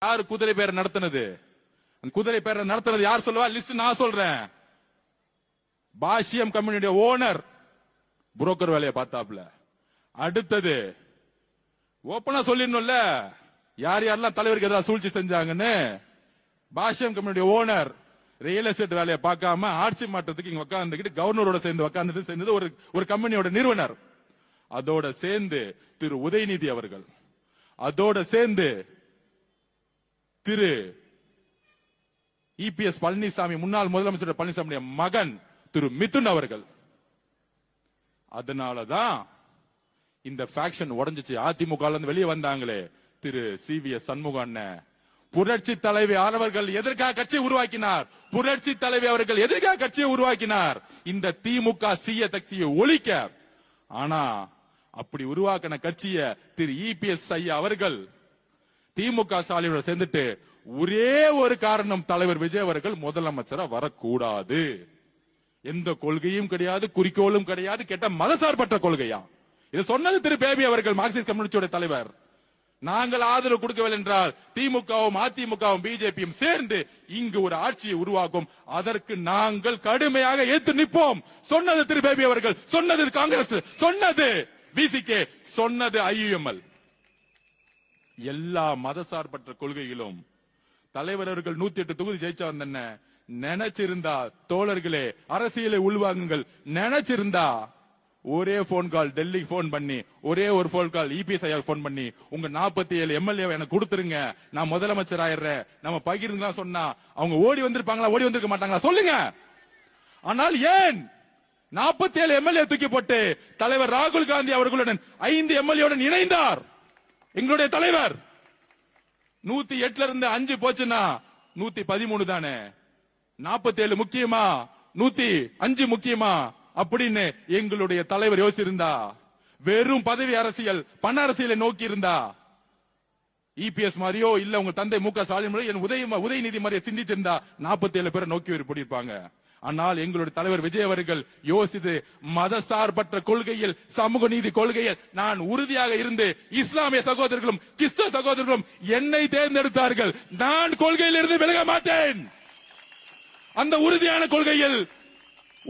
யாரு குதிரை பேரை நடத்தினது? குதிரை பேரை நடத்தினது யார் சொல்லுவா? லிஸ்ட் நான் சொல்றேன். பாஷ்யம் கம்பெனியுடைய ஓனர் புரோக்கர் வேலையை பார்த்தாப்ல. அடுத்தது ஓப்பனா சொல்லிடணும்ல யார் யாரெல்லாம் தலைவருக்கு எதிராக சூழ்ச்சி செஞ்சாங்கன்னு. பாஷ்யம் கம்பெனியுடைய ஓனர் ரியல் எஸ்டேட் வேலையை பார்க்காம ஆட்சி மாற்றத்துக்கு இங்க உட்கார்ந்துக்கிட்டு கவர்னரோட சேர்ந்து உட்கார்ந்துட்டு சேர்ந்தது ஒரு கம்பெனியோட நிறுவனர். அதோட சேர்ந்து திரு உதயநிதி அவர்கள், அதோட சேர்ந்து திரு இபிஎஸ் பழனிசாமி, முன்னாள் முதலமைச்சர் பழனிசாமி மகன் திரு மிதுன் அவர்கள். அதனாலதான் இந்த ஃபேக்ஷன் உடைஞ்சிச்சு. அதிமுக வெளியே வந்தாங்களே திரு சிவிஎஸ் சண்முகம் அண்ணன், புரட்சி தலைவி அவர்கள் எதற்காக கட்சியை உருவாக்கினார்? புரட்சி தலைவி அவர்கள் எதற்காக கட்சியை உருவாக்கினார்? இந்த திமுக சீய கட்சியை ஒழிக்க. ஆனா அப்படி உருவாக்கின கட்சியை திரு இபிஎஸ் ஐயா அவர்கள் திமுக சாலையோட சேர்ந்துட்டு ஒரே ஒரு காரணம், தலைவர் விஜய் அவர்கள் முதலமைச்சரா வரக்கூடாது. எந்த கொள்கையும் கிடையாது, குறிக்கோளும் கிடையாது, கேட்ட மதசார்பற்ற கொள்கையா? இது சொன்னது திரு பேபி அவர்கள், மார்க்சிஸ்ட் கம்யூனிஸ்டோட தலைவர். நாங்கள் ஆதரவு கொடுக்கவில்லை என்றால் திமுகவும் அதிமுகவும் பிஜேபியும் சேர்ந்து இங்கு ஒரு ஆட்சியை உருவாக்கும், அதற்கு நாங்கள் கடுமையாக ஏற்று நிற்போம். சொன்னது திரு பேபி அவர்கள், சொன்னது காங்கிரஸ், சொன்னது பிசிகே, சொன்னது ஐயுஎம்எல். எல்லா மதசார்பற்ற கொள்கைகளும் தலைவர் அவர்கள் 108 தொகுதி ஜெயிச்சா வந்த நினைச்சிருந்தா தோழர்களே அரசியலை உள்வாங்குங்கள். நினைச்சிருந்தா ஒரே போன் கால் டெல்லிக்கு போன் பண்ணி, ஒரே ஒரு போன் கால் இபிஎஸ் ஐயா போன் பண்ணி, உங்க 47 எம்எல்ஏ எனக்கு கொடுத்துருங்க, நான் முதலமைச்சர் ஆயிடுறேன், நம்ம பகிர்ந்து சொன்னா அவங்க ஓடி வந்திருப்பாங்களா? ஓடி வந்திருக்க மாட்டாங்களா? சொல்லுங்க. ஆனால் ஏன் 47 எம்எல்ஏ தூக்கி போட்டு தலைவர் ராகுல் காந்தி அவர்களுடன் 5 எம்எல்ஏ இணைந்தார்? எங்களுடைய தலைவர் 108 இருந்து 5 போச்சுன்னா 113 தானே. 47 முக்கியமா 105 முக்கியமா அப்படின்னு எங்களுடைய தலைவர் யோசிச்சிருந்தா, வெறும் பதவி அரசியல் பண அரசியலை நோக்கி இருந்தா, இபிஎஸ் மாதிரியோ இல்ல உங்க தந்தை மு.க. ஸ்டாலின் உதயநிதி மாதிரியோ சிந்தித்திருந்தா 47 பேரை நோக்கி இருப்பாங்க. ஆனால் எங்களுடைய தலைவர் விஜய் அவர்கள் யோசித்து மதசார்பற்ற கொள்கையில், சமூக நீதி கொள்கையில் நான் உறுதியாக இருந்து இஸ்லாமிய சகோதரர்களும் கிறிஸ்தவ சகோதரர்களும் என்னை தேர்ந்தெடுத்தார்கள். நான் கொள்கையில் இருந்து விலக மாட்டேன். அந்த உறுதியான கொள்கையில்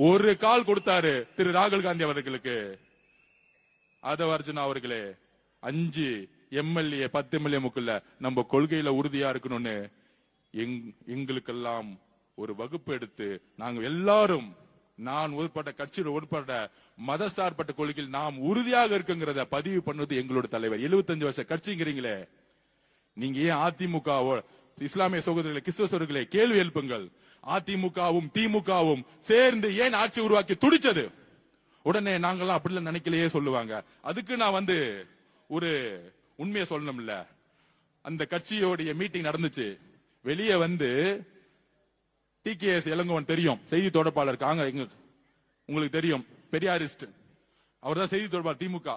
ஒரு கால் கொடுத்தாரு திரு ராகுல் காந்தி அவர்களுக்கு. ஆதவ அர்ஜுனா அவர்களே, 5 எம்எல்ஏ 10 எம்எல்ஏ முக்குள்ள நம்ம கொள்கையில உறுதியா இருக்கணும்னு எங்களுக்கெல்லாம் ஒரு வகுப்பு எடுத்து நாங்க எல்லாரும், நான் உட்பட்ட கட்சியில் உட்பட்ட மதசார்பட்ட கொள்கையில் நாம் உறுதியாக இருக்குங்கிறத பதிவு பண்ணது எங்களோட தலைவர். 75 வருஷ கட்சிங்கிறீங்களே, நீங்க ஏன் அதிமுக இஸ்லாமிய சகோதரர்களை கிறிஸ்தவ சகோதரர்களை கேள்வி எழுப்புங்கள். அதிமுகவும் திமுகவும் சேர்ந்து ஏன் ஆட்சி உருவாக்கி துடிச்சது? உடனே நாங்கெல்லாம் அப்படிலாம் நினைக்கலையே சொல்லுவாங்க. அதுக்கு நான் ஒரு உண்மையை சொல்லணும்ல. அந்த கட்சியோடைய மீட்டிங் நடந்துச்சு. வெளியே டிகேஎஸ் இளங்கோவன் தெரியும், செய்தி தொடர்பாளர், உங்களுக்கு தெரியும், பெரியாரிஸ்ட். அவர் தான் செய்தி தொடர்பாளர் திமுக.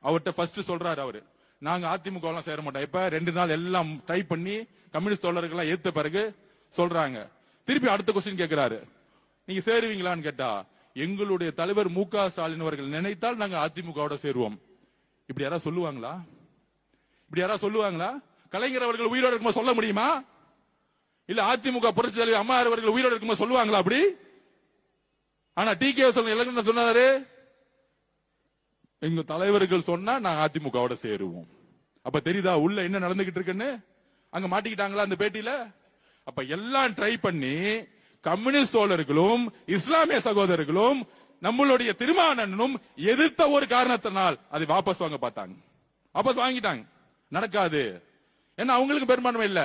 அவர்கிட்ட ஃபர்ஸ்ட் சொல்றாரு, அவரு நாங்க அதிமுக எல்லாம் சேர மாட்டோம். இப்ப 2 நாள் எல்லாம் ட்ரை பண்ணி கம்யூனிஸ்ட் தோழர்கள் ஏத்த பிறகு சொல்றாங்க. திருப்பி அடுத்த கொஸ்டின் கேட்கிறாரு, நீங்க சேருவீங்களான்னு கேட்டா, எங்களுடைய தலைவர் மு.க. ஸ்டாலின் அவர்கள் நினைத்தால் நாங்க அதிமுகவோட சேருவோம். இப்படி யாராவது சொல்லுவாங்களா? இப்படி யாராவது சொல்லுவாங்களா? கலைஞர் அவர்கள் உயிரோடு இருக்கும்போது சொல்ல முடியுமா? இல்ல அதிமுக புரட்சி தலைவர் அம்மா அவர்கள் உயிரோடு இருக்கும்போது சொல்லுவாங்களா அப்படி? ஆனா டிகே சொல்ல சொன்னாரு, எங்க தலைவர்கள் சொன்னா நாங்க அதிமுகவோட சேருவோம். அப்ப தெரியுதா உள்ள என்ன நடந்துகிட்டு இருக்குன்னு? அங்க மாட்டிக்கிட்டாங்களா அந்த பேட்டியில? அப்ப எல்லாம் ட்ரை பண்ணி கம்யூனிஸ்ட் தோழர்களும் இஸ்லாமிய சகோதரர்களும் நம்மளுடைய திருமாவளவனும் எதிர்த்த ஒரு காரணத்தினால் அதை வாபஸ் வாங்க பார்த்தாங்க. வாபஸ் வாங்கிட்டாங்க. நடக்காது. ஏன்னா அவங்களுக்கு பெரும்பான்மை இல்ல.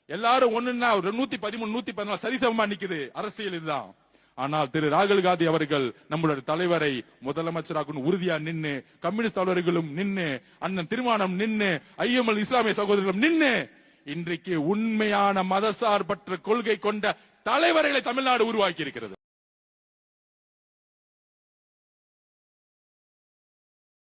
எல்லாரும் ஒண்ணுன்னா 113 114 சரிசமமா நிக்குது. அரசியல் இதுதான். ஆனால் திரு ராகுல் காந்தி அவர்கள் நம்மளுடைய தலைவரை முதலமைச்சராக உறுதியா நின்னு, கம்யூனிஸ்ட் தலைவர்களும் நின்னு, அண்ணன் திருமானம் நின்னு, ஐஎம்எல் இஸ்லாமிய சகோதரர்களும் நின்னு, இன்றைக்கு உண்மையான மதசார்பற்ற கொள்கை கொண்ட தலைவர்களை தமிழ்நாடு உருவாக்கி இருக்கிறது.